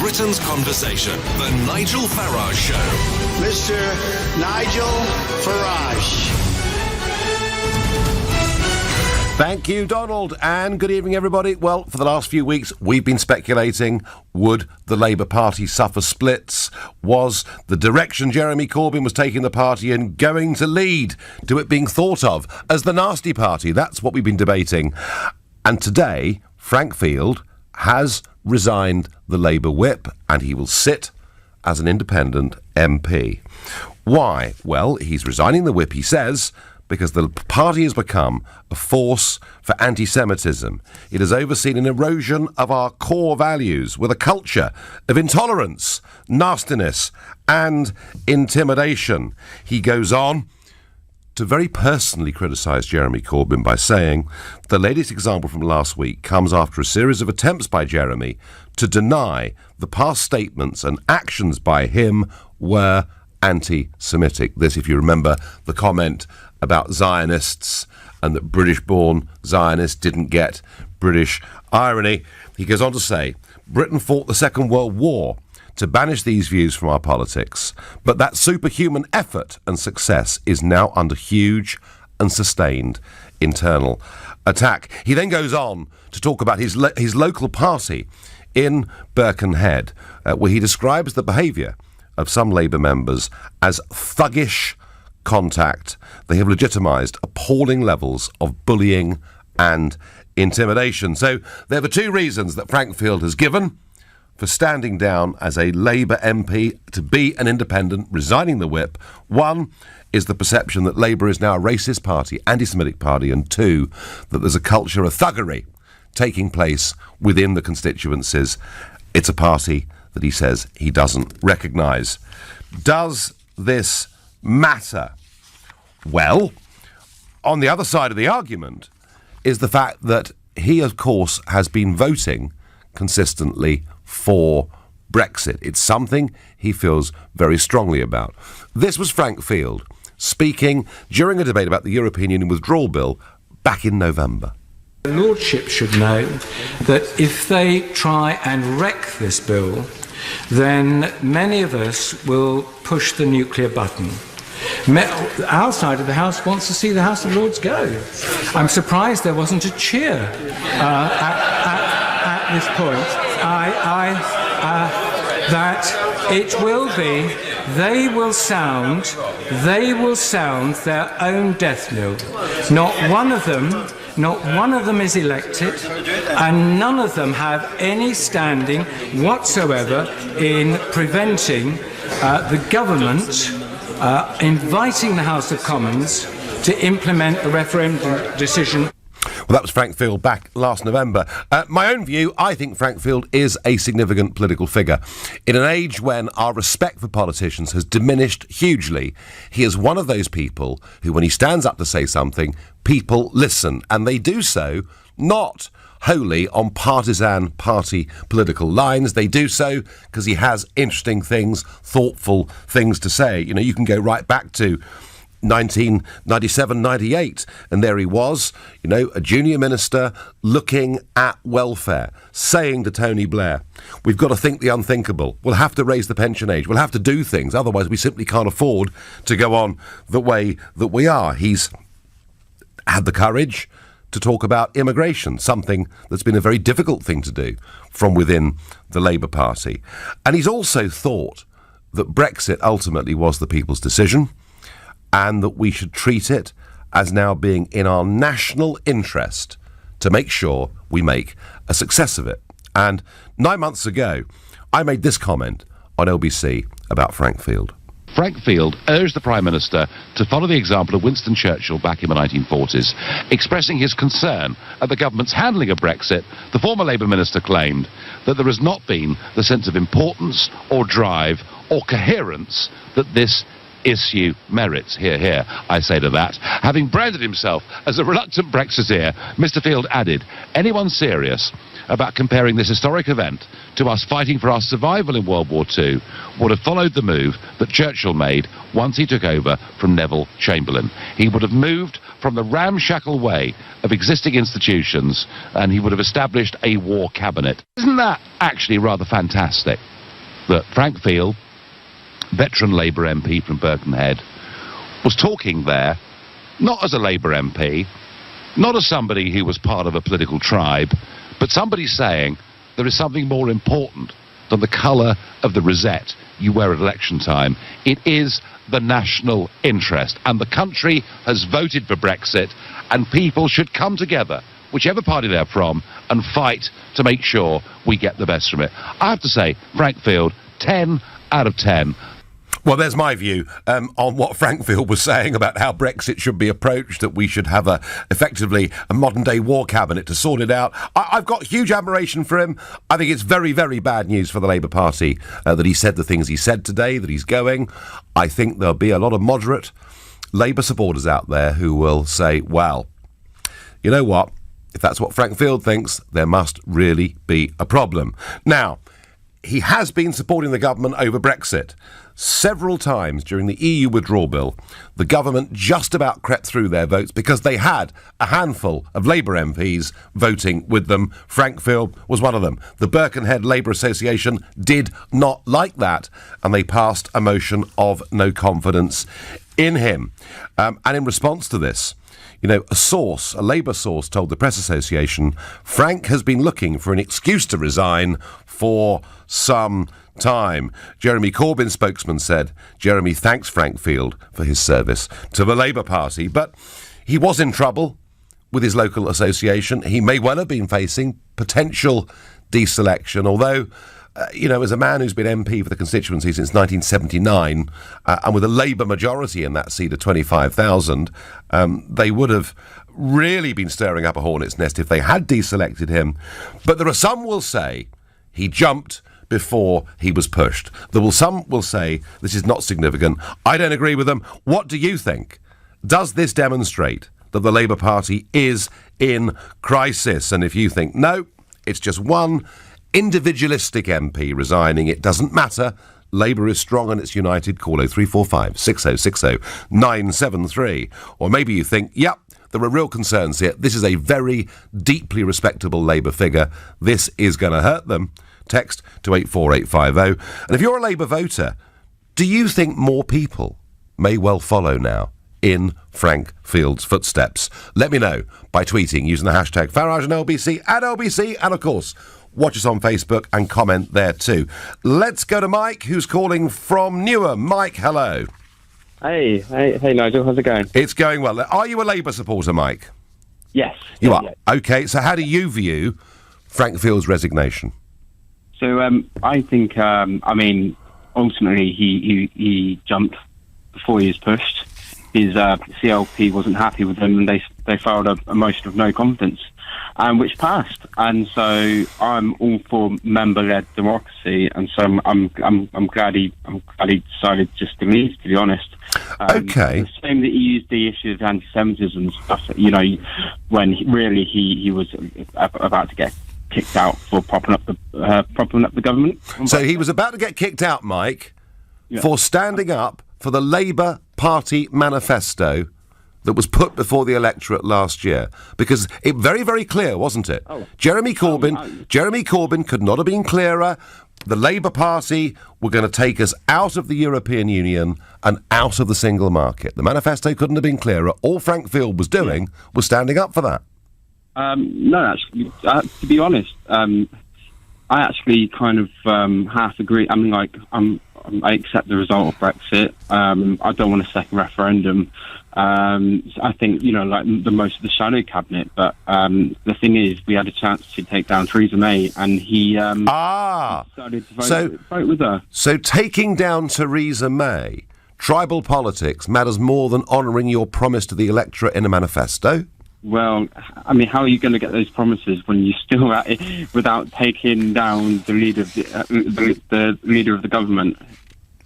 Britain's conversation, The Nigel Farage Show. Mr. Nigel Farage. Thank you, Donald, and good evening, everybody. Well, for the last few weeks, we've been speculating, would the Labour Party suffer splits? Was the direction Jeremy Corbyn was taking the party in going to lead to it being thought of as the nasty party? That's what we've been debating. And today, Frank Field has resigned the Labour whip, and he will sit as an independent MP. Why? Well, he's resigning the whip, he says, because the party has become a force for anti-Semitism. It has overseen an erosion of our core values with a culture of intolerance, nastiness and intimidation. He goes on to very personally criticise Jeremy Corbyn by saying the latest example from last week comes after a series of attempts by Jeremy to deny the past statements and actions by him were anti-Semitic. This, if you remember, the comment about Zionists and that British-born Zionists didn't get British irony. He goes on to say, Britain fought the Second World War to banish these views from our politics, but that superhuman effort and success is now under huge and sustained internal attack. He then goes on to talk about his local party in Birkenhead, where he describes the behaviour of some Labour members as thuggish contact. They have legitimised appalling levels of bullying and intimidation. So there are two reasons that Frank Field has given for standing down as a Labour MP to be an independent, resigning the whip. One is the perception that Labour is now a racist party, anti-Semitic party, and two, that there's a culture of thuggery taking place within the constituencies. It's a party that he says he doesn't recognise. Does this matter? Well, on the other side of the argument is the fact that he, of course, has been voting consistently for Brexit. It's something he feels very strongly about. This was Frank Field speaking during a debate about the European Union withdrawal bill back in November. The Lordship should know that if they try and wreck this bill, then many of us will push the nuclear button. Our side of the House wants to see the House of Lords go. I'm surprised there wasn't a cheer at this point. That it will be, they will sound their own death knell. Not one of them is elected, and none of them have any standing whatsoever in preventing the government inviting the House of Commons to implement the referendum decision. Well, that was Frank Field back last November. My own view, I think Frank Field is a significant political figure. In an age when our respect for politicians has diminished hugely, he is one of those people who, when he stands up to say something, people listen. And they do so not wholly on partisan party political lines. They do so because he has interesting things, thoughtful things to say. You know, you can go right back to 1997-98, and there he was, you know, a junior minister looking at welfare, saying to Tony Blair, we've got to think the unthinkable, we'll have to raise the pension age, we'll have to do things, otherwise we simply can't afford to go on the way that we are. He's had the courage to talk about immigration, something that's been a very difficult thing to do from within the Labour Party. And he's also thought that Brexit ultimately was the people's decision, and that we should treat it as now being in our national interest to make sure we make a success of it. And 9 months ago, I made this comment on LBC about Frank Field. Frank Field urged the Prime Minister to follow the example of Winston Churchill back in the 1940s. Expressing his concern at the government's handling of Brexit, the former Labour Minister claimed that there has not been the sense of importance or drive or coherence that this issue merits. Hear, hear, I say to that. Having branded himself as a reluctant Brexiteer, Mr. Field added, anyone serious about comparing this historic event to us fighting for our survival in World War II would have followed the move that Churchill made once he took over from Neville Chamberlain. He would have moved from the ramshackle way of existing institutions, and he would have established a war cabinet. Isn't that actually rather fantastic? That Frank Field, veteran Labour MP from Birkenhead, was talking there, not as a Labour MP, not as somebody who was part of a political tribe, but somebody saying there is something more important than the colour of the rosette you wear at election time. It is the national interest, and the country has voted for Brexit, and people should come together, whichever party they're from, and fight to make sure we get the best from it. I have to say, Frank Field, 10 out of 10. Well, there's my view on what Frank Field was saying about how Brexit should be approached, that we should have effectively a modern-day war cabinet to sort it out. I've got huge admiration for him. I think it's very, very bad news for the Labour Party that he said the things he said today, that he's going. I think there'll be a lot of moderate Labour supporters out there who will say, well, you know what? If that's what Frank Field thinks, there must really be a problem. Now, he has been supporting the government over Brexit. Several times during the EU withdrawal bill, the government just about crept through their votes because they had a handful of Labour MPs voting with them. Frank Field was one of them. The Birkenhead Labour Association did not like that, and they passed a motion of no confidence in him. And in response to this, a Labour source told the Press Association, Frank has been looking for an excuse to resign for some time. Jeremy Corbyn's spokesman said Jeremy thanks Frank Field for his service to the Labour Party, but he was in trouble with his local association. He may well have been facing potential deselection, although as a man who's been MP for the constituency since 1979, and with a Labour majority in that seat of 25,000, they would have really been stirring up a hornet's nest if they had deselected him. But there are some will say he jumped before he was pushed. Some will say this is not significant. I don't agree with them. What do you think? Does this demonstrate that the Labour Party is in crisis? And if you think no, it's just one individualistic MP resigning, it doesn't matter. Labour is strong and it's united. Call 0345 6060 973. Or maybe you think, yep, there are real concerns here. This is a very deeply respectable Labour figure. This is going to hurt them. Text to 84850. And if you're a Labour voter, do you think more people may well follow now in Frank Field's footsteps? Let me know by tweeting using the hashtag Farage and LBC at LBC, and of course, watch us on Facebook and comment there too. Let's go to Mike, who's calling from Newham. Mike, hello. Hey, Nigel, how's it going? It's going well. Are you a Labour supporter, Mike? Yes. You are? Yeah. OK, so how do you view Frank Field's resignation? So, I think, ultimately he jumped before he was pushed. His CLP wasn't happy with him, and they filed a motion of no confidence, which passed. And so I'm all for member-led democracy, and so I'm glad he decided just to leave, to be honest. Okay. The same that he used the issue of anti-Semitism and stuff, when he was about to get kicked out for propping up the government. So he was about to get kicked out, Mike, for standing up for the Labour Party manifesto that was put before the electorate last year, because it very, very clear, wasn't it? Jeremy Corbyn could not have been clearer. The Labour Party were going to take us out of the European Union and out of the single market. The manifesto couldn't have been clearer. All Frank Field was doing was standing up for that. No, actually, to be honest, I actually kind of half agree. I mean, I accept the result of Brexit. I don't want a second referendum. I think, the most of the shadow cabinet. But the thing is, we had a chance to take down Theresa May, and he decided to vote with her. So taking down Theresa May, tribal politics matters more than honouring your promise to the electorate in a manifesto? Well, I mean, how are you going to get those promises when you're still at it without taking down the leader of the leader of the government?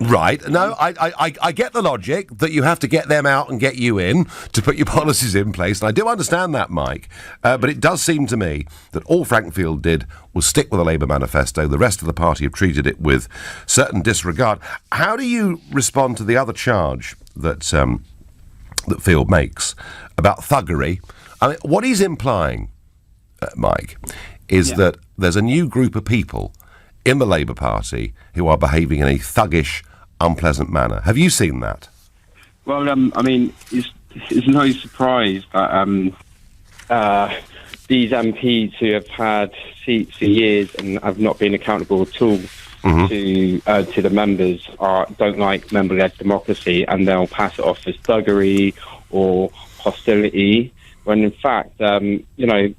Right. No, I get the logic that you have to get them out and get you in to put your policies in place, and I do understand that, Mike. But it does seem to me that all Frank Field did was stick with the Labour manifesto. The rest of the party have treated it with certain disregard. How do you respond to the other charge that that Field makes about thuggery? I mean, what he's implying, Mike, is that there's a new group of people in the Labour Party who are behaving in a thuggish, unpleasant manner. Have you seen that? Well, I mean, it's no surprise that these MPs who have had seats for years and have not been accountable at all to the members don't like member-led democracy, and they'll pass it off as thuggery or hostility, when in fact, you know,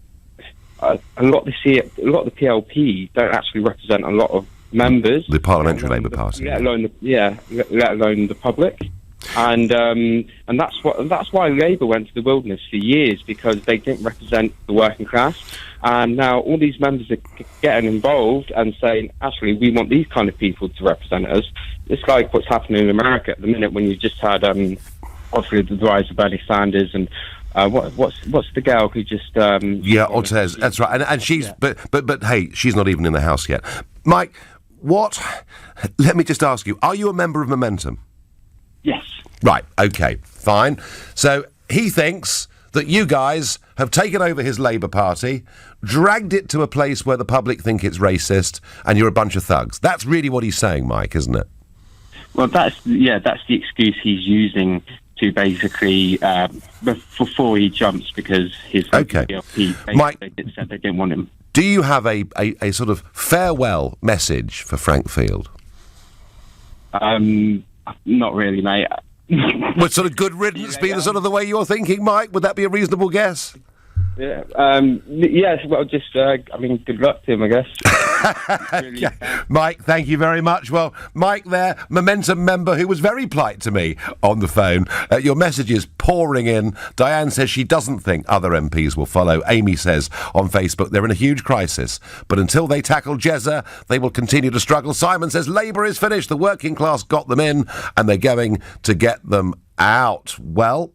a lot of the PLP don't actually represent a lot of members. The Parliamentary Labour Party, let alone the public, and that's why Labour went to the wilderness for years, because they didn't represent the working class. And now all these members are getting involved and saying, actually, we want these kind of people to represent us. It's like what's happening in America at the minute, when you just had obviously the rise of Bernie Sanders and. What's the girl who just... Ortiz, that's right. And she's... Yeah. But hey, she's not even in the House yet. Mike, let me just ask you, are you a member of Momentum? Yes. Right, OK, fine. So he thinks that you guys have taken over his Labour Party, dragged it to a place where the public think it's racist, and you're a bunch of thugs. That's really what he's saying, Mike, isn't it? Well, that's the excuse he's using to basically before he jumps, because his PLP Mike, said they didn't want him. Do you have a sort of farewell message for Frank Field? Not really, mate. Would sort of good riddance be the sort of the way you're thinking, Mike? Would that be a reasonable guess? Yeah. Yes. Well, just good luck to him, I guess. Really. Mike, thank you very much. Well, Mike there, Momentum member who was very polite to me on the phone. Your message is pouring in. Diane says she doesn't think other MPs will follow. Amy says on Facebook they're in a huge crisis, but until they tackle Jezza, they will continue to struggle. Simon says Labour is finished. The working class got them in and they're going to get them out. Well,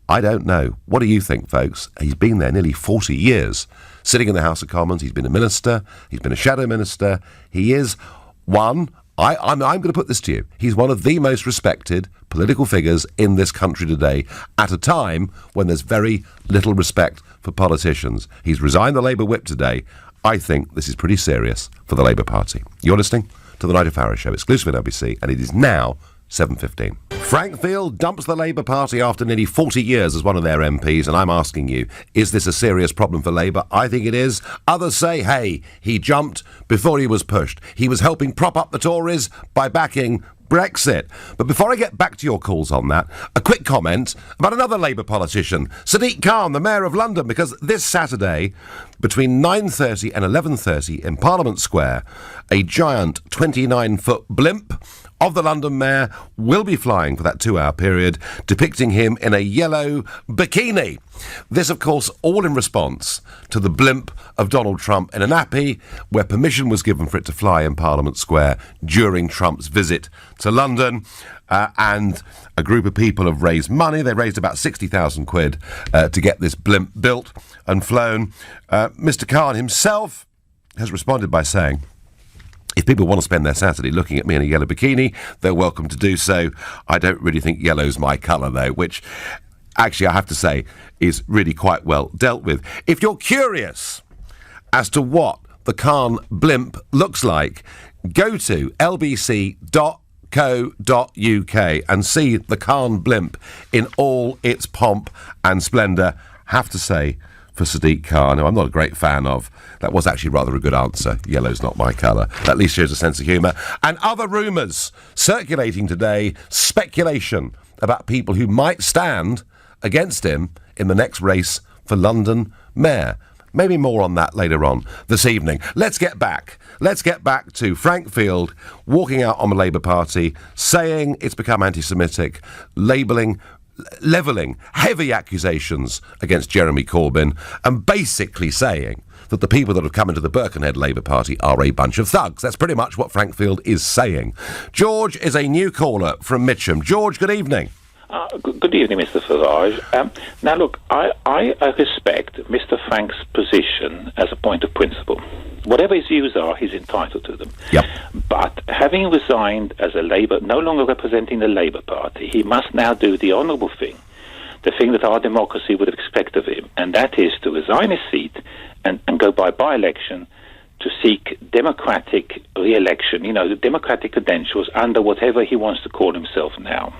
I don't know. What do you think, folks? He's been there nearly 40 years, sitting in the House of Commons. He's been a minister. He's been a shadow minister. He is one... I'm going to put this to you. He's one of the most respected political figures in this country today, at a time when there's very little respect for politicians. He's resigned the Labour whip today. I think this is pretty serious for the Labour Party. You're listening to the Nigel Farage Show, exclusive at LBC, and it is now 7:15. Frank Field dumps the Labour Party after nearly 40 years as one of their MPs, and I'm asking you, is this a serious problem for Labour? I think it is. Others say, hey, he jumped before he was pushed. He was helping prop up the Tories by backing Brexit. But before I get back to your calls on that, a quick comment about another Labour politician, Sadiq Khan, the Mayor of London, because this Saturday, between 9:30 and 11:30 in Parliament Square, a giant 29-foot blimp of the London Mayor will be flying for that 2-hour period, depicting him in a yellow bikini. This, of course, all in response to the blimp of Donald Trump in a nappy, where permission was given for it to fly in Parliament Square during Trump's visit to London. And a group of people have raised money. They raised about 60,000 quid to get this blimp built and flown. Mr. Khan himself has responded by saying, if people want to spend their Saturday looking at me in a yellow bikini, they're welcome to do so. I don't really think yellow's my colour, though, which actually I have to say is really quite well dealt with. If you're curious as to what the Khan blimp looks like, go to lbc.co.uk and see the Khan blimp in all its pomp and splendour. Have to say, for Sadiq Khan, who I'm not a great fan of, that was actually rather a good answer. Yellow's not my colour. That at least shows a sense of humour. And other rumours circulating today, speculation about people who might stand against him in the next race for London Mayor. Maybe more on that later on this evening. Let's get back to Frank Field walking out on the Labour Party, saying it's become anti-Semitic, levelling heavy accusations against Jeremy Corbyn, and basically saying that the people that have come into the Birkenhead Labour Party are a bunch of thugs. That's pretty much what Frank Field is saying. George is a new caller from Mitcham. George, good evening. Good evening, Mr. Farage. Now, look, I respect Mr. Frank's position as a point of principle. Whatever his views are, he's entitled to them. Yep. But having resigned as a Labour, no longer representing the Labour Party, he must now do the honourable thing, the thing that our democracy would expect of him, and that is to resign his seat and go by-election to seek democratic re-election, the democratic credentials under whatever he wants to call himself now.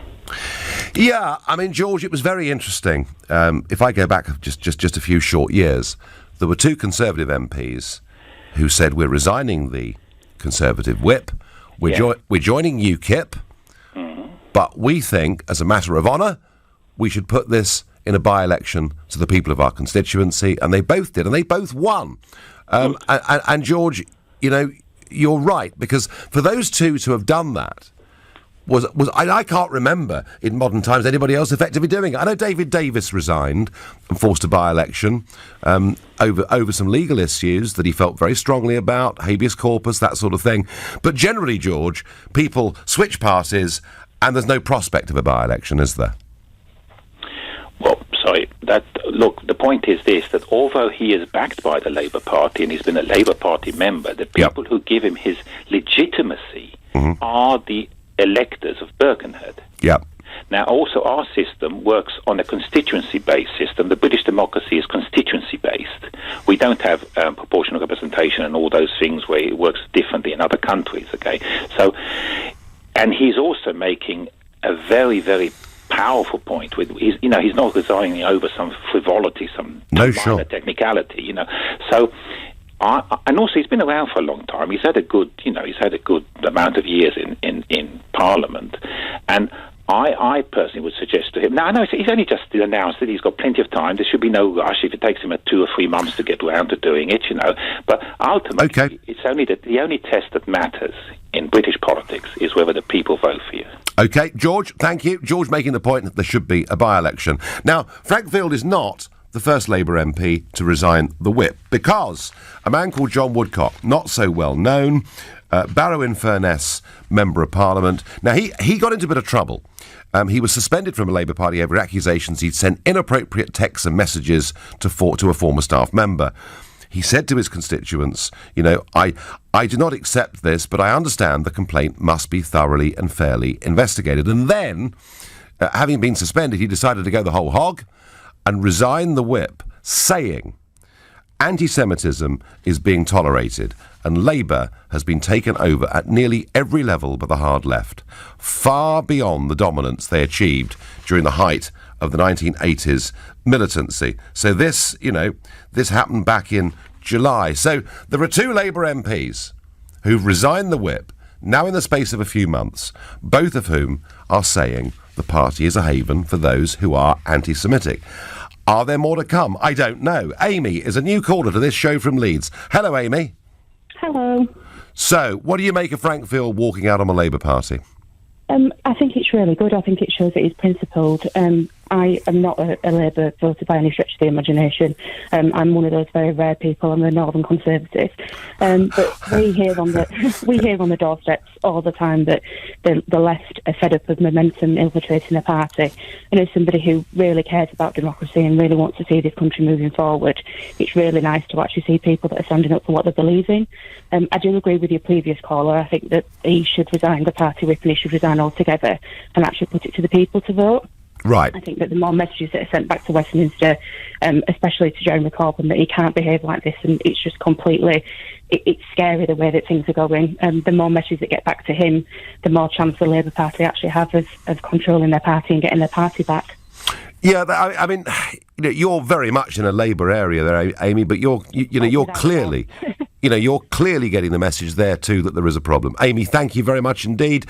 Yeah, I mean, George, it was very interesting. If I go back just a few short years, there were two Conservative MPs who said, we're resigning the Conservative whip, we're joining UKIP, but we think, as a matter of honour, we should put this in a by-election to the people of our constituency, and they both did, and they both won. And George, you're right, because for those two to have done that, I can't remember in modern times anybody else effectively doing it. I know David Davis resigned and forced a by-election over some legal issues that he felt very strongly about, habeas corpus, that sort of thing. But generally, George, people switch parties and there's no prospect of a by-election, is there? Well, sorry. Look, the point is this, that although he is backed by the Labour Party and he's been a Labour Party member, the people who give him his legitimacy are the electors of Birkenhead. Yeah. Now, also, our system works on a constituency-based system. The British democracy is constituency-based. We don't have proportional representation and all those things where it works differently in other countries, okay? So, and he's also making a very, very powerful point. He's not resigning over some frivolity, some minor technicality, So, and also, he's been around for a long time. He's had a good amount of years in Parliament, and I personally would suggest to him. Now, I know he's only just announced that he's got plenty of time. There should be no rush if it takes him 2 or 3 months to get around to doing it. But ultimately, it's only the only test that matters in British politics is whether the people vote for you. Okay, George, thank you. George making the point that there should be a by-election. Now, Frank Field is not the first Labour MP to resign the whip, because a man called John Woodcock, not so well known, Barrow-in-Furness Member of Parliament. Now, he got into a bit of trouble. He was suspended from a Labour Party over accusations he'd sent inappropriate texts and messages to a former staff member. He said to his constituents, I do not accept this, but I understand the complaint must be thoroughly and fairly investigated. And then, having been suspended, he decided to go the whole hog and resign the whip, saying anti-Semitism is being tolerated and Labour has been taken over at nearly every level by the hard left, far beyond the dominance they achieved during the height of the 1980s militancy. So this happened back in July. So there are two Labour MPs who've resigned the whip now in the space of a few months, both of whom are saying the party is a haven for those who are anti-Semitic. Are there more to come? I don't know. Amy is a new caller to this show from Leeds. Hello, Amy. Hello. So, what do you make of Frank Field walking out on the Labour Party? I think it's really good. I think it shows that he's principled. I am not a Labour voter by any stretch of the imagination. I'm one of those very rare people. I'm a Northern Conservative. But we hear on the doorsteps all the time that the left are fed up of momentum infiltrating the party. And as somebody who really cares about democracy and really wants to see this country moving forward, it's really nice to actually see people that are standing up for what they believe in. I do agree with your previous caller. I think that he should resign the party whip and he should resign altogether and actually put it to the people to vote. Right. I think that the more messages that are sent back to Westminster, especially to Jeremy Corbyn, that he can't behave like this, and it's just completely, it's scary the way that things are going. The more messages that get back to him, the more chance the Labour Party actually have of controlling their party and getting their party back. Yeah, I mean, you're very much in a Labour area there, Amy, but you're clearly you know, you're clearly getting the message there too that there is a problem. Amy, thank you very much indeed.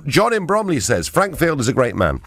John in Bromley says, Frank Field is a great man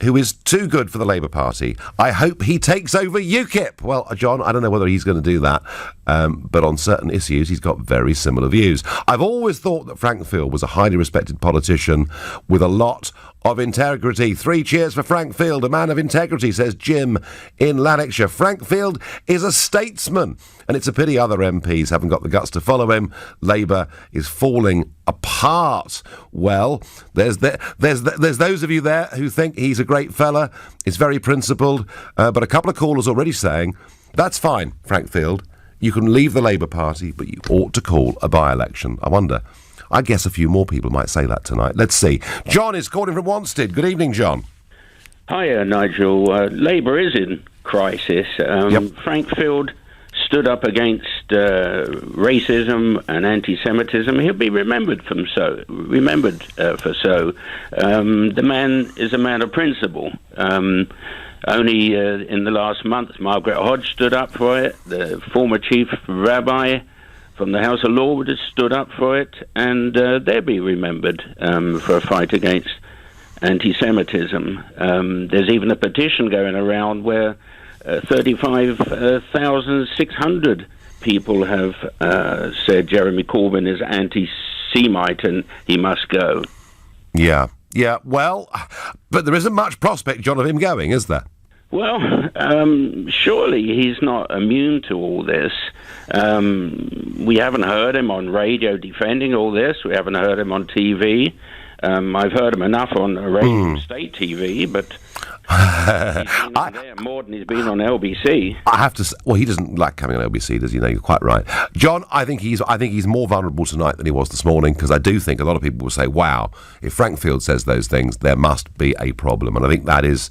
who is too good for the Labour Party. I hope he takes over UKIP. Well, John, I don't know whether he's going to do that, but on certain issues he's got very similar views. I've always thought that Frank Field was a highly respected politician with a lot of integrity. 3 cheers for Frank Field, a man of integrity, says Jim in Lanarkshire. Frank Field is a statesman, and it's a pity other MPs haven't got the guts to follow him. Labour is falling apart. Well, there's those of you there who think he's a great fella. It's very principled, but a couple of callers already saying, that's fine, Frank Field. You can leave the Labour Party, but you ought to call a by-election. I guess a few more people might say that tonight. Let's see. John is calling from Wanstead. Good evening, John. Hiya, Nigel. Labour is in crisis. Frank Field stood up against racism and anti-Semitism. He'll be remembered for so. The man is a man of principle. Only in the last month, Margaret Hodge stood up for it. The former chief rabbi from the House of Lords stood up for it, and they'll be remembered for a fight against anti-Semitism. There's even a petition going around where 35,600 people have said Jeremy Corbyn is anti-Semite and he must go. Yeah, well, but there isn't much prospect, John, of him going, is there? Well, surely he's not immune to all this. We haven't heard him on radio defending all this. We haven't heard him on TV. I've heard him enough on radio state TV, but he's been there more than he's been on LBC. I have to say, well, he doesn't like coming on LBC, does he? No, you're quite right. John, I think he's more vulnerable tonight than he was this morning, because I do think a lot of people will say, wow, if Frank Field says those things, there must be a problem. And I think that is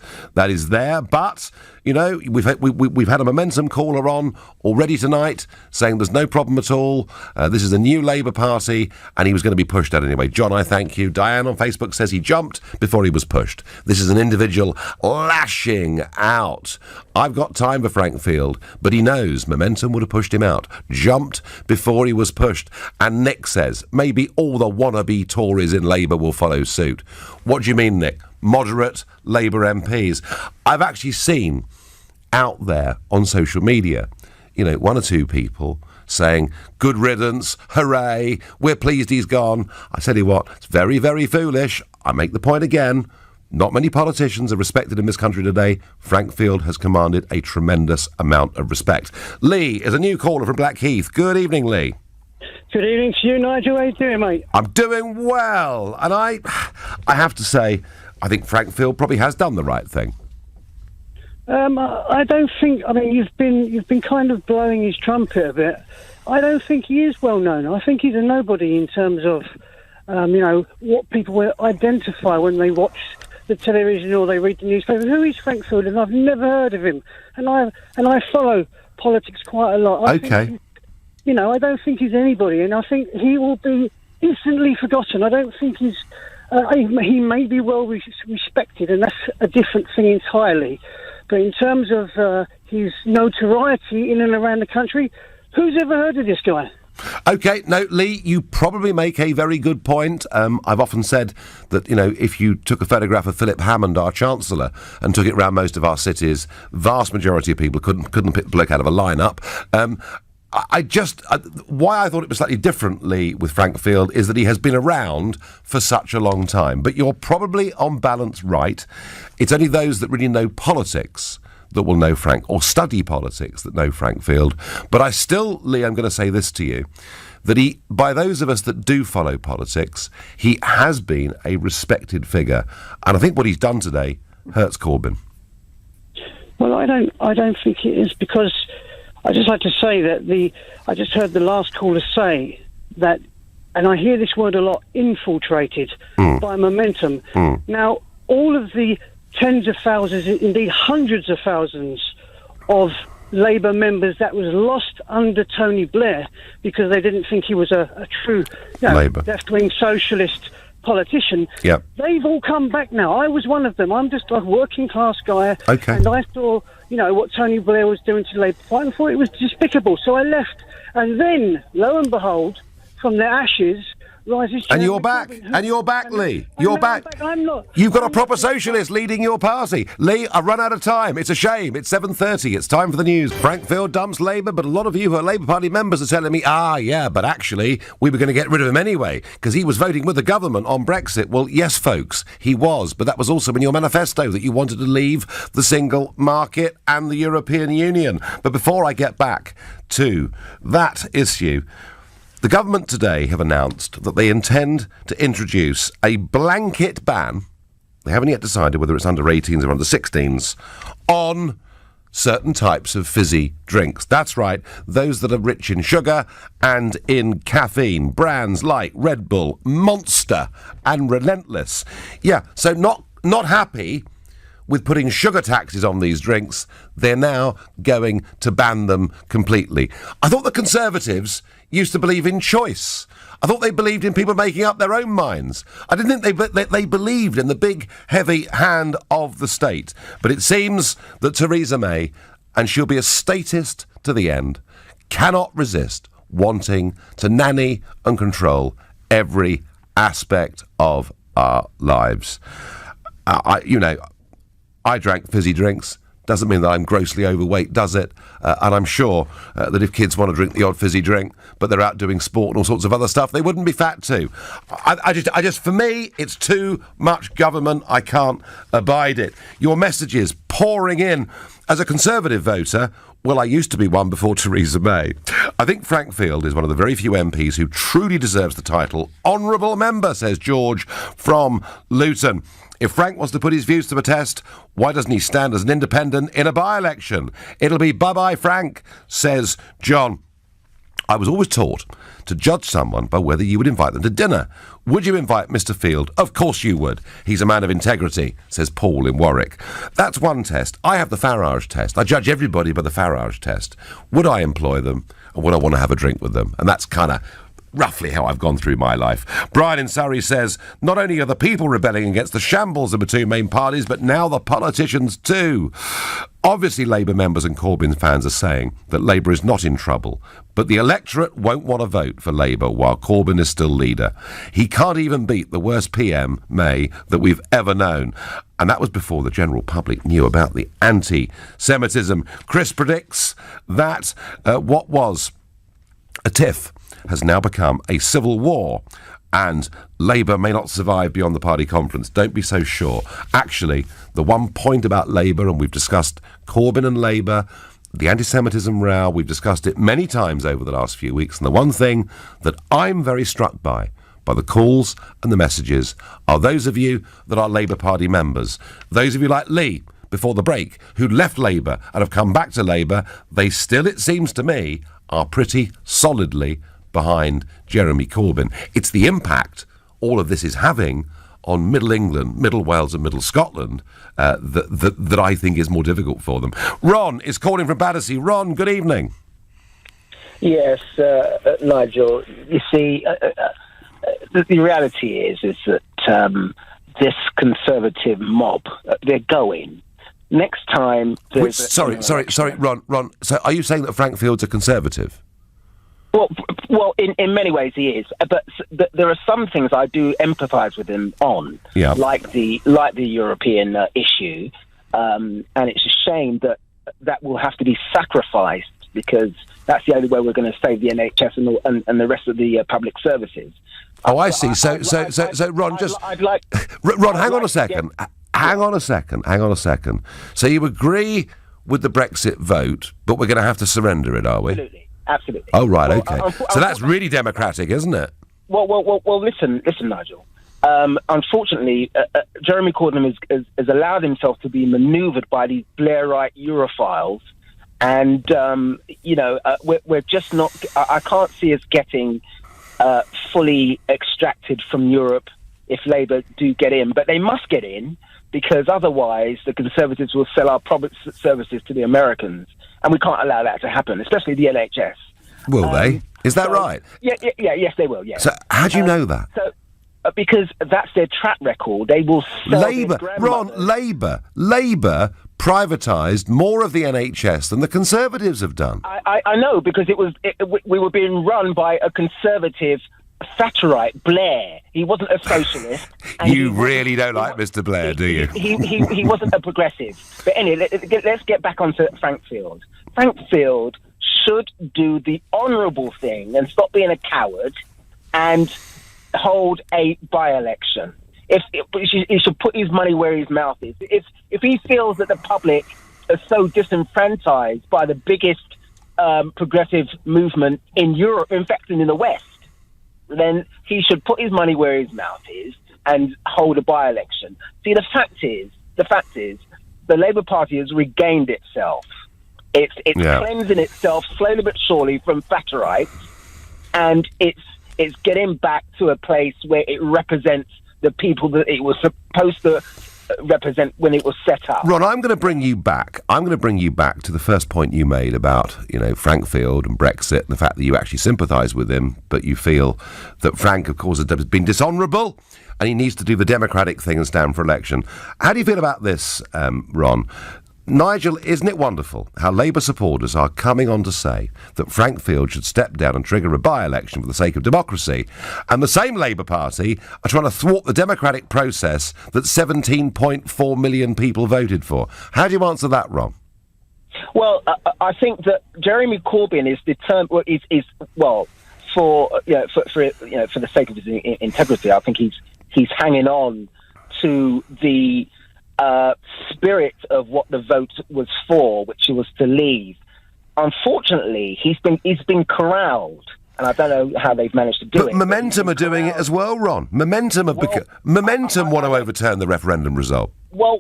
there. But, you know, we've had a momentum caller on already tonight saying there's no problem at all. This is a new Labour Party, and he was going to be pushed out anyway. John, I thank you. Diane on Facebook says he jumped before he was pushed. This is an individual lashing out. I've got time for Frank Field, but he knows momentum would have pushed him out. Jumped before he was pushed. And Nick says maybe all the wannabe Tories in Labour will follow suit. What do you mean, Nick? Moderate Labour MPs. I've actually seen out there on social media, you know, 1 or 2 people saying, good riddance, hooray, we're pleased he's gone. I tell you what, it's very, very foolish. I make the point again. Not many politicians are respected in this country today. Frank Field has commanded a tremendous amount of respect. Lee is a new caller from Blackheath. Good evening, Lee. Good evening to you, Nigel. How you doing, mate? I'm doing well. And I have to say, I think Frank Field probably has done the right thing. I don't think. I mean, you've been kind of blowing his trumpet a bit. I don't think he is well known. I think he's a nobody in terms of, you know, what people will identify when they watch the television or they read the newspaper. Who is Frank Field? And I've never heard of him. And I follow politics quite a lot. I think, you know, I don't think he's anybody, and I think he will be instantly forgotten. I don't think he's. He may be well respected, and that's a different thing entirely. But in terms of his notoriety in and around the country, who's ever heard of this guy? OK, no, Lee, you probably make a very good point. I've often said that, you know, if you took a photograph of Philip Hammond, our Chancellor, and took it round most of our cities, vast majority of people couldn't pick the bloke out of a lineup. Why I thought it was slightly differently with Frank Field is that he has been around for such a long time. But you're probably on balance right. It's only those that really know politics that will know Frank, or study politics that know Frank Field. But I still, Lee, I'm going to say this to you, that he, by those of us that do follow politics, he has been a respected figure. And I think what he's done today hurts Corbyn. Well, I don't think it is, because I just like to say that I just heard the last caller say that, and I hear this word a lot, infiltrated by momentum. Now, all of the tens of thousands, indeed hundreds of thousands of Labour members that was lost under Tony Blair because they didn't think he was a true left-wing socialist politician. Yep. They've all come back now. I was one of them. I'm just a working class guy. Okay. And I saw, what Tony Blair was doing to the Labour Party and thought it was despicable. So I left. And then, lo and behold, from their ashes rises... And you're back. And you're back, Lee. You're back. I'm not. You've got a proper socialist leading your party. Lee, I've run out of time. It's a shame. It's 7:30. It's time for the news. Frankfield dumps Labour, but a lot of you who are Labour Party members are telling me, yeah, but actually, we were going to get rid of him anyway, because he was voting with the government on Brexit. Well, yes, folks, he was, but that was also in your manifesto that you wanted to leave the single market and the European Union. But before I get back to that issue, the government today have announced that they intend to introduce a blanket ban, they haven't yet decided whether it's under 18s or under 16s, on certain types of fizzy drinks. That's right, those that are rich in sugar and in caffeine. Brands like Red Bull, Monster and Relentless. Yeah, so not happy with putting sugar taxes on these drinks, they're now going to ban them completely. I thought the Conservatives used to believe in choice. I thought they believed in people making up their own minds. I didn't think they believed in the big, heavy hand of the state. But it seems that Theresa May, and she'll be a statist to the end, cannot resist wanting to nanny and control every aspect of our lives. I drank fizzy drinks. Doesn't mean that I'm grossly overweight, does it? And I'm sure that if kids want to drink the odd fizzy drink, but they're out doing sport and all sorts of other stuff, they wouldn't be fat too. I just, for me, it's too much government. I can't abide it. Your messages pouring in. As a Conservative voter, well, I used to be one before Theresa May. I think Frankfield is one of the very few MPs who truly deserves the title Honourable Member, says George from Luton. If Frank wants to put his views to the test, why doesn't he stand as an independent in a by-election? It'll be bye-bye Frank, says John. I was always taught to judge someone by whether you would invite them to dinner. Would you invite Mr. Field? Of course you would. He's a man of integrity, says Paul in Warwick. That's one test. I have the Farage test. I judge everybody by the Farage test. Would I employ them, or would I want to have a drink with them? And that's kind of roughly how I've gone through my life. Brian in Surrey says, not only are the people rebelling against the shambles of the two main parties, but now the politicians too. Obviously, Labour members and Corbyn fans are saying that Labour is not in trouble, but the electorate won't want to vote for Labour while Corbyn is still leader. He can't even beat the worst PM, May, that we've ever known. And that was before the general public knew about the anti-Semitism. Chris predicts that what was a tiff has now become a civil war, and Labour may not survive beyond the party conference. Don't be so sure. Actually, the one point about Labour, and we've discussed Corbyn and Labour, the anti-Semitism row, we've discussed it many times over the last few weeks, and the one thing that I'm very struck by the calls and the messages, are those of you that are Labour Party members. Those of you like Lee, before the break, who left Labour and have come back to Labour, they still, it seems to me, are pretty solidly behind Jeremy Corbyn. It's the impact all of this is having on Middle England, Middle Wales and Middle Scotland that I think is more difficult for them. Ron is calling from Battersea. Ron, good evening. Yes, Nigel, you see, the reality is that this Conservative mob, they're going. Next time... Sorry, Ron. So are you saying that Frank Field's a Conservative? Well, in many ways he is, but there are some things I do empathise with him on, like the European issue, and it's a shame that will have to be sacrificed because that's the only way we're going to save the NHS and the rest of the public services. Oh, I see. So, Ron, Ron, hang on a second. Hang on a second. So you agree with the Brexit vote, but we're going to have to surrender it, are we? Absolutely. Oh, right, okay. So that's really democratic, isn't it? Well, listen, Nigel. Unfortunately, Jeremy Corbyn has allowed himself to be manoeuvred by these Blairite Europhiles, and, we're just not... I can't see us getting fully extracted from Europe if Labour do get in, but they must get in, because otherwise the Conservatives will sell our public services to the Americans. And we can't allow that to happen, especially the NHS. Will they? Is that right? Yeah, yes, they will, yes. So how do you know that? because that's their track record. They will sell Labour, Ron, Labour privatised more of the NHS than the Conservatives have done. I know, because we were being run by a Conservative Thatcherite, Blair. He wasn't a socialist. You really don't like Mr. Blair, do you? He wasn't a progressive. But anyway, let's get back onto Frank Field. Frank Field should do the honourable thing and stop being a coward and hold a by-election. He should put his money where his mouth is. If he feels that the public are so disenfranchised by the biggest progressive movement in Europe, in fact, in the West, then he should put his money where his mouth is and hold a by-election. See, the fact is, the Labour Party has regained itself. It's cleansing itself slowly but surely from Thatcherites, and it's getting back to a place where it represents the people that it was supposed to represent when it was set up. Ron, I'm going to bring you back to the first point you made about, Frank Field and Brexit, and the fact that you actually sympathise with him, but you feel that Frank, of course, has been dishonourable and he needs to do the democratic thing and stand for election. How do you feel about this, Ron? Nigel, isn't it wonderful how Labour supporters are coming on to say that Frank Field should step down and trigger a by-election for the sake of democracy, and the same Labour Party are trying to thwart the democratic process that 17.4 million people voted for? How do you answer that, Ron? Well, I think that Jeremy Corbyn is determined. For the sake of his integrity, I think he's hanging on to the spirit of what the vote was for, which was to leave. Unfortunately, he's been corralled, and I don't know how they've managed to do it. But Momentum are doing it as well, Ron. Momentum want to overturn the referendum result. Well,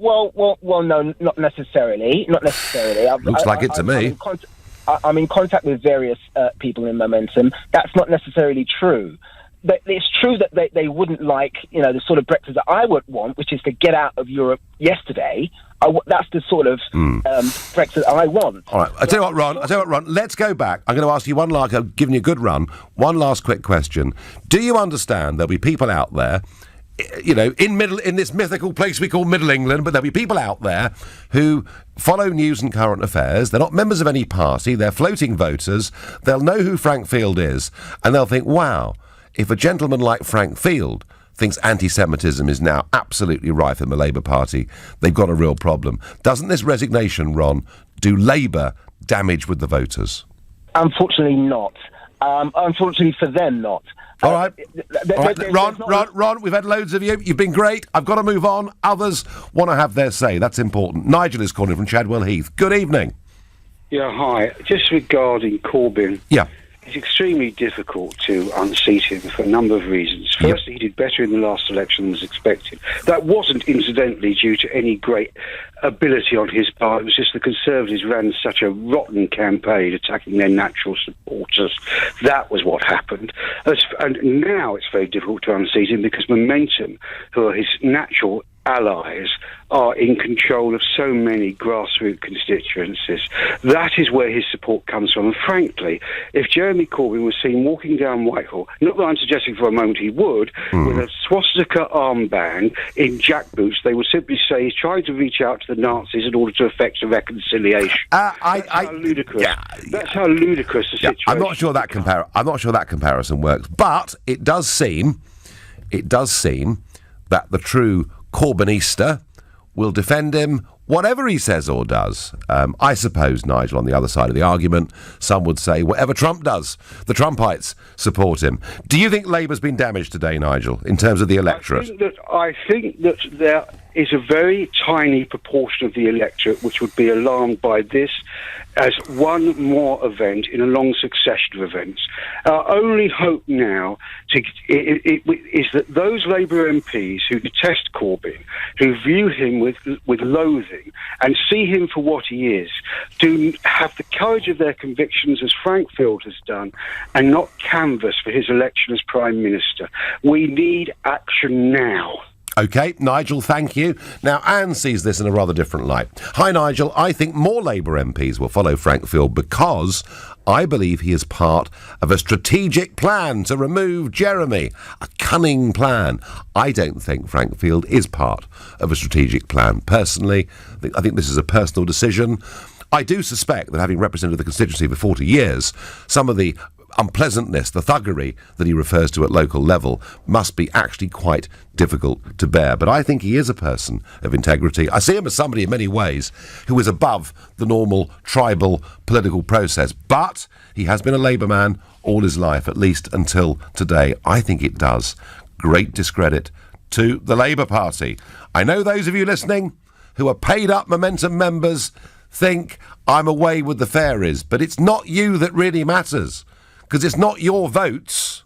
no, not necessarily. Looks like it to me. I'm in contact with various people in Momentum. That's not necessarily true. But it's true that they wouldn't like, the sort of Brexit that I would want, which is to get out of Europe yesterday. That's the sort of Brexit I want. All right. I tell you what, Ron. Let's go back. I'm going to ask you I've given you a good run. One last quick question. Do you understand there'll be people out there, in this mythical place we call Middle England, but there'll be people out there who follow news and current affairs. They're not members of any party. They're floating voters. They'll know who Frank Field is, and they'll think, wow, if a gentleman like Frank Field thinks anti-Semitism is now absolutely rife in the Labour Party, they've got a real problem. Doesn't this resignation, Ron, do Labour damage with the voters? Unfortunately not. Unfortunately for them, not. All right. Ron, we've had loads of you. You've been great. I've got to move on. Others want to have their say. That's important. Nigel is calling from Chadwell Heath. Good evening. Yeah, hi. Just regarding Corbyn. Yeah. It's extremely difficult to unseat him for a number of reasons. Firstly, he did better in the last election than was expected. That wasn't, incidentally, due to any great ability on his part. It was just the Conservatives ran such a rotten campaign attacking their natural supporters. That was what happened. And now it's very difficult to unseat him because Momentum, who are his natural allies, are in control of so many grassroots constituencies. That is where his support comes from. And frankly, if Jeremy Corbyn was seen walking down Whitehall, not that I'm suggesting for a moment he would, with a swastika armband in jackboots, they would simply say he's trying to reach out to the Nazis in order to effect a reconciliation. That's how ludicrous the situation is. I'm not sure that comparison works, but it does seem that the true Corbynista will defend him whatever he says or does. I suppose, Nigel, on the other side of the argument, some would say whatever Trump does, the Trumpites support him. Do you think Labour's been damaged today, Nigel, in terms of the electorate? I think that there is a very tiny proportion of the electorate which would be alarmed by this as one more event in a long succession of events. Our only hope now is that those Labour MPs who detest Corbyn, who view him with loathing and see him for what he is, do have the courage of their convictions as Frank Field has done and not canvass for his election as Prime Minister. We need action now. OK, Nigel, thank you. Now, Anne sees this in a rather different light. Hi, Nigel. I think more Labour MPs will follow Frank Field because I believe he is part of a strategic plan to remove Jeremy. A cunning plan. I don't think Frank Field is part of a strategic plan. Personally, I think this is a personal decision. I do suspect that having represented the constituency for 40 years, some of the unpleasantness, the thuggery that he refers to at local level must be actually quite difficult to bear. But I think he is a person of integrity. I see him as somebody in many ways who is above the normal tribal political process. But he has been a Labour man all his life, at least until today. I think it does great discredit to the Labour Party. I know those of you listening who are paid up Momentum members think I'm away with the fairies, but it's not you that really matters. Because it's not your votes.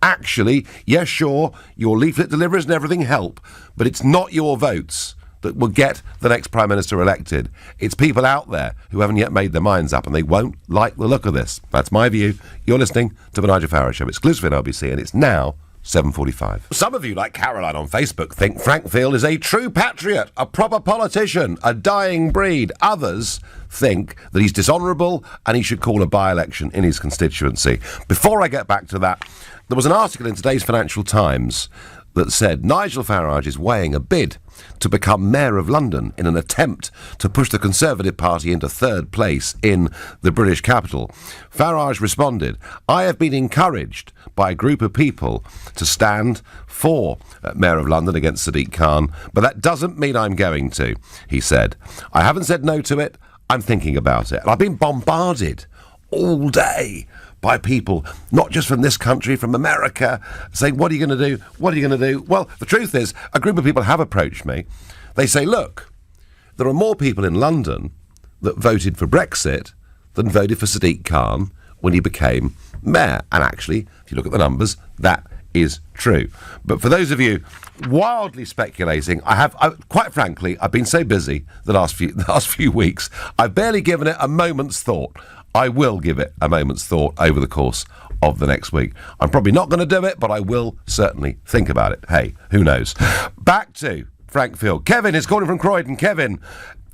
Actually, yes, sure, your leaflet deliverers and everything help, but it's not your votes that will get the next Prime Minister elected. It's people out there who haven't yet made their minds up, and they won't like the look of this. That's my view. You're listening to the Nigel Farage Show, exclusive on LBC, and it's now 7:45. Some of you, like Caroline on Facebook, think Frank Field is a true patriot, a proper politician, a dying breed. Others think that he's dishonourable and he should call a by-election in his constituency. Before I get back to that, there was an article in today's Financial Times that said Nigel Farage is weighing a bid to become Mayor of London in an attempt to push the Conservative Party into third place in the British capital. Farage responded, I have been encouraged by a group of people to stand for Mayor of London against Sadiq Khan, but that doesn't mean I'm going to, he said. I haven't said no to it, I'm thinking about it. And I've been bombarded all day by people, not just from this country, from America, saying, what are you going to do? What are you going to do? Well, the truth is, a group of people have approached me. They say, look, there are more people in London that voted for Brexit than voted for Sadiq Khan when he became mayor. And actually, if you look at the numbers, that is true. But for those of you wildly speculating, quite frankly, I've been so busy the last few weeks, I've barely given it a moment's thought. I will give it a moment's thought over the course of the next week. I'm probably not going to do it, but I will certainly think about it. Hey, who knows? Back to Frank Field. Kevin is calling from Croydon. Kevin,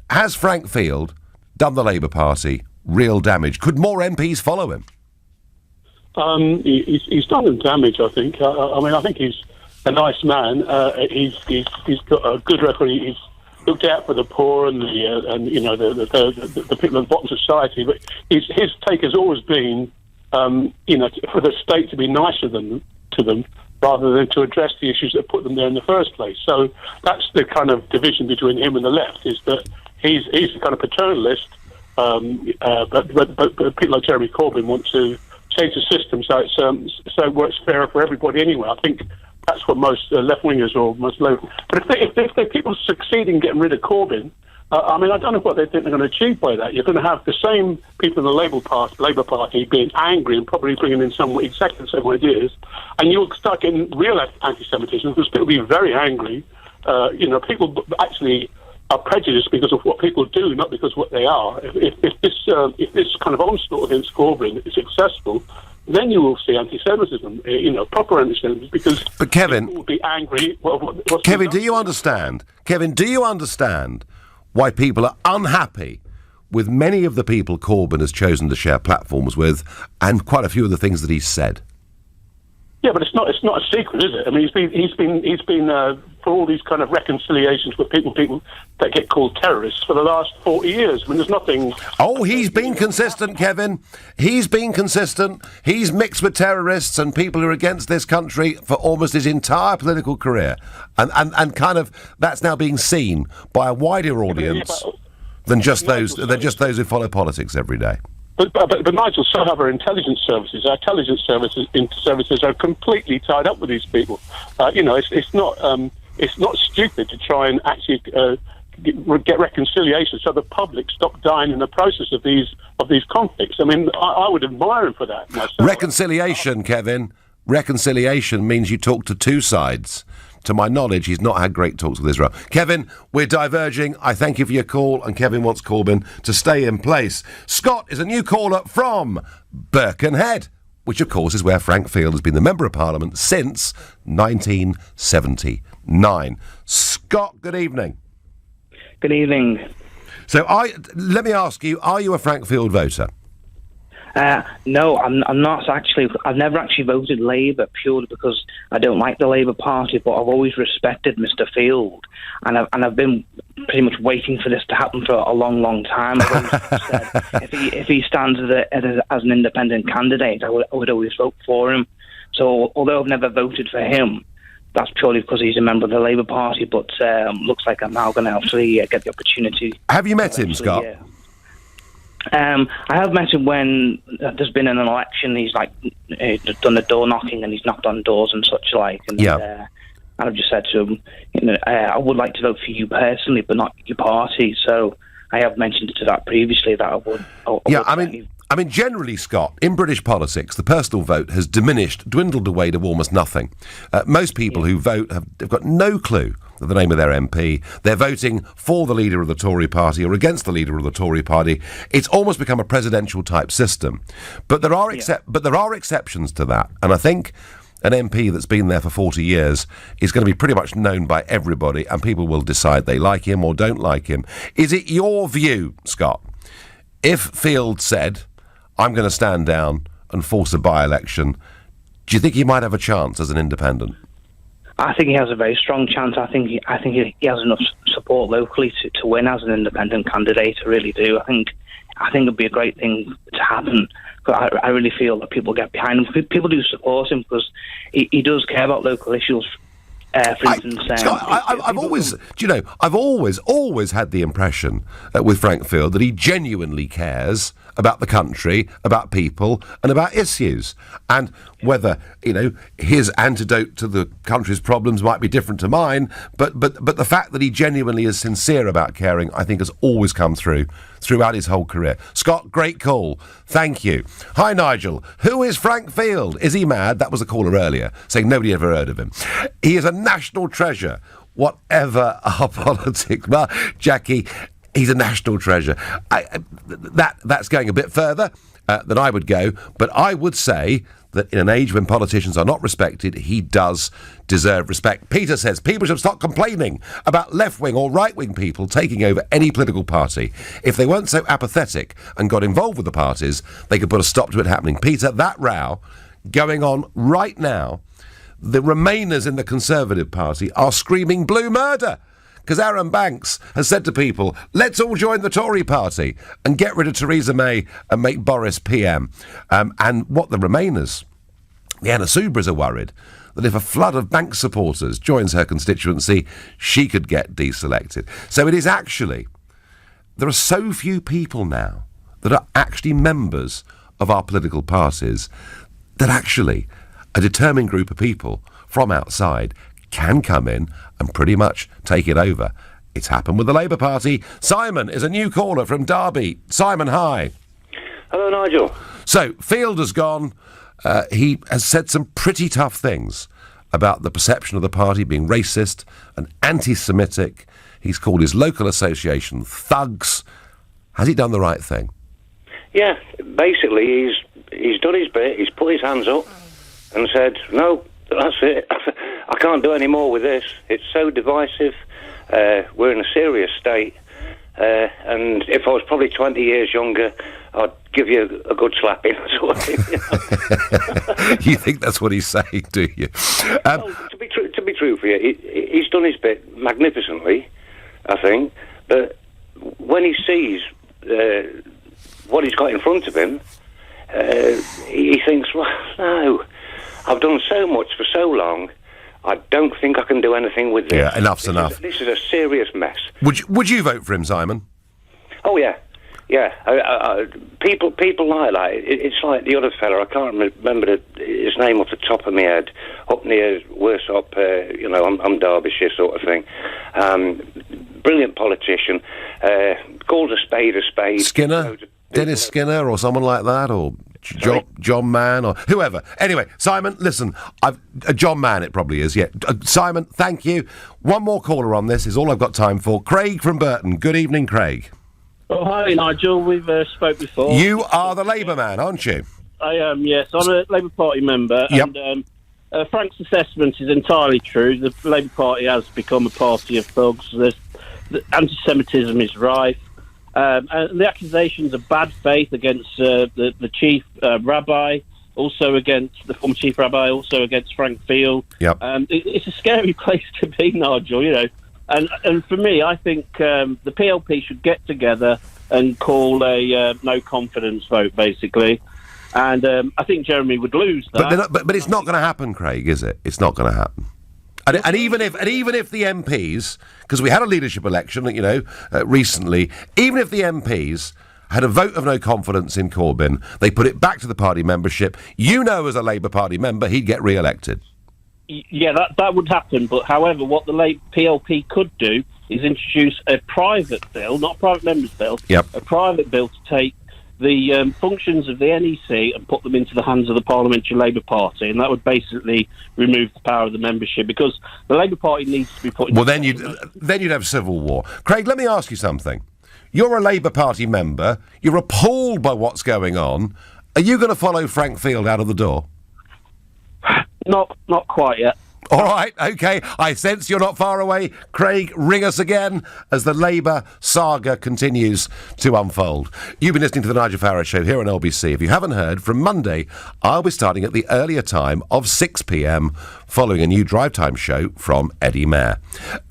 has Frank Field done the Labour Party real damage? Could more MPs follow him? He's done them damage, I think. I think he's a nice man. He's got a good record. He's looked out for the poor and the people at the bottom of society. But his take has always been, for the state to be nicer to them rather than to address the issues that put them there in the first place. So that's the kind of division between him and the left, is that he's the kind of paternalist, but people like Jeremy Corbyn want to change the system so it works fairer for everybody anyway. I think that's what most left-wingers or most low... But if people succeed in getting rid of Corbyn, I don't know what they think they're going to achieve by that. You're going to have the same people in the Labour Party being angry and probably bringing in exactly the same ideas, and you'll start getting real anti-Semitism because people will be very angry. People actually are prejudiced because of what people do, not because of what they are. If this kind of onslaught against Corbyn is successful, then you will see anti-Semitism, proper anti-Semitism, because Kevin, people will be angry. Kevin, do you understand? Kevin, do you understand why people are unhappy with many of the people Corbyn has chosen to share platforms with, and quite a few of the things that he's said? Yeah, but it's not a secret, is it? I mean, he's been for all these kind of reconciliations with people that get called terrorists for the last 40 years. I mean, there's nothing... Oh, he's been consistent, Kevin. He's been consistent. He's mixed with terrorists and people who are against this country for almost his entire political career. And kind of that's now being seen by a wider audience than just those who follow politics every day. But Nigel, so have our intelligence services. Our intelligence services are completely tied up with these people. It's not stupid to try and actually get reconciliation so the public stop dying in the process of these conflicts. I mean, I would admire him for that myself. Reconciliation, Kevin. Reconciliation means you talk to two sides. To my knowledge, he's not had great talks with Israel. Kevin, we're diverging. I thank you for your call, and Kevin wants Corbyn to stay in place. Scott is a new caller from Birkenhead, which, of course, is where Frank Field has been the Member of Parliament since 1979. 9. Scott, good evening. Good evening. So let me ask you, are you a Frank Field voter? No, I'm not actually. I've never actually voted Labour purely because I don't like the Labour Party, but I've always respected Mr. Field, and I've been pretty much waiting for this to happen for a long, long time. I've always said if he stands as an independent candidate, I would always vote for him. So although I've never voted for him, that's purely because he's a member of the Labour Party. But looks like I'm now going to actually get the opportunity. Have you met him, Scott? I have met him when there's been an election. He's done the door knocking and he's knocked on doors and such like. And, and I've just said to him, I would like to vote for you personally, but not your party. So I have mentioned to that previously that I would. I mean, generally, Scott, in British politics, the personal vote has dwindled away to almost nothing. Most people who vote have got no clue of the name of their MP. They're voting for the leader of the Tory party or against the leader of the Tory party. It's almost become a presidential type system. But there are exceptions to that. And I think an MP that's been there for 40 years is going to be pretty much known by everybody, and people will decide they like him or don't like him. Is it your view, Scott, if Field said, I'm going to stand down and force a by-election, do you think he might have a chance as an independent? I think he has a very strong chance. I think he has enough support locally to win as an independent candidate. I really do. I think it'd be a great thing to happen. But I really feel that people get behind him. People do support him because he does care about local issues. For instance, I've always had the impression with Frank Field that he genuinely cares about the country, about people, and about issues. And whether his antidote to the country's problems might be different to mine, but the fact that he genuinely is sincere about caring, I think, has always come throughout his whole career. Scott, great call. Thank you. Hi, Nigel. Who is Frank Field? Is he mad? That was a caller earlier saying nobody ever heard of him. He is a national treasure, whatever our politics. Well, Jackie, he's a national treasure. That's going a bit further than I would go, but I would say that in an age when politicians are not respected, he does deserve respect. Peter says people should stop complaining about left-wing or right-wing people taking over any political party. If they weren't so apathetic and got involved with the parties, they could put a stop to it happening. Peter, that row going on right now, the Remainers in the Conservative Party are screaming blue murder, because Aaron Banks has said to people, let's all join the Tory party and get rid of Theresa May and make Boris PM. And what the Remainers, the Anna Soubras, are worried that if a flood of Banks supporters joins her constituency, she could get deselected. So it is actually, there are so few people now that are actually members of our political parties that actually a determined group of people from outside can come in and pretty much take it over. It's happened with the Labour Party. Simon is a new caller from Derby. Simon, hi. Hello, Nigel. So, Field has gone. He has said some pretty tough things about the perception of the party being racist and anti-Semitic. He's called his local association thugs. Has he done the right thing? Yeah, basically he's done his bit. He's put his hands up and said, no, that's it. I can't do any more with this. It's so divisive. We're in a serious state. And if I was probably 20 years younger, I'd give you a good slapping. Sort of thing, You think that's what he's saying, do you? Well, to be true for you, he's done his bit magnificently, I think. But when he sees what he's got in front of him, he thinks, well, no, I've done so much for so long, I don't think I can do anything with this. Yeah, enough's enough. This is a serious mess. Would you vote for him, Simon? Oh, yeah. Yeah. People like that. It's like the other fella, I can't remember his name off the top of my head, up near Worsop, I'm Derbyshire sort of thing. Brilliant politician. Called a spade a spade. Skinner? Dennis Skinner or someone like that, or John Mann or whoever. Anyway, Simon, listen, John Mann it probably is, yeah. Simon, thank you. One more caller on this is all I've got time for. Craig from Burton. Good evening, Craig. Oh, hi, Nigel. We've spoke before. You are the Labour man, aren't you? I am, yes. I'm a Labour Party member. Yep. And Frank's assessment is entirely true. The Labour Party has become a party of thugs. The anti-Semitism is rife. And the accusations of bad faith against the chief rabbi, also against the former chief rabbi, also against Frank Field. Yep. It's a scary place to be, Nigel, you know. And for me, I think the PLP should get together and call a no confidence vote, basically. And I think Jeremy would lose that. But it's not going to happen, Craig, is it? It's not going to happen. And even if the MPs, because we had a leadership election, recently, even if the MPs had a vote of no confidence in Corbyn, they put it back to the party membership. As a Labour Party member, he'd get re-elected. Yeah, that would happen. But however, what the PLP could do is introduce a private bill, not a private member's bill, a private bill to take the functions of the NEC and put them into the hands of the Parliamentary Labour Party, and that would basically remove the power of the membership, because the Labour Party needs to be put in... Well, then you'd have civil war. Craig, let me ask you something. You're a Labour Party member. You're appalled by what's going on. Are you going to follow Frank Field out of the door? Not quite yet. All right, OK. I sense you're not far away. Craig, ring us again as the Labour saga continues to unfold. You've been listening to the Nigel Farage Show here on LBC. If you haven't heard, from Monday, I'll be starting at the earlier time of 6 p.m, following a new drive time show from Eddie Mair.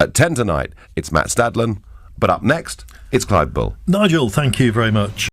At 10 tonight, it's Matt Stadlen, but up next, it's Clive Bull. Nigel, thank you very much.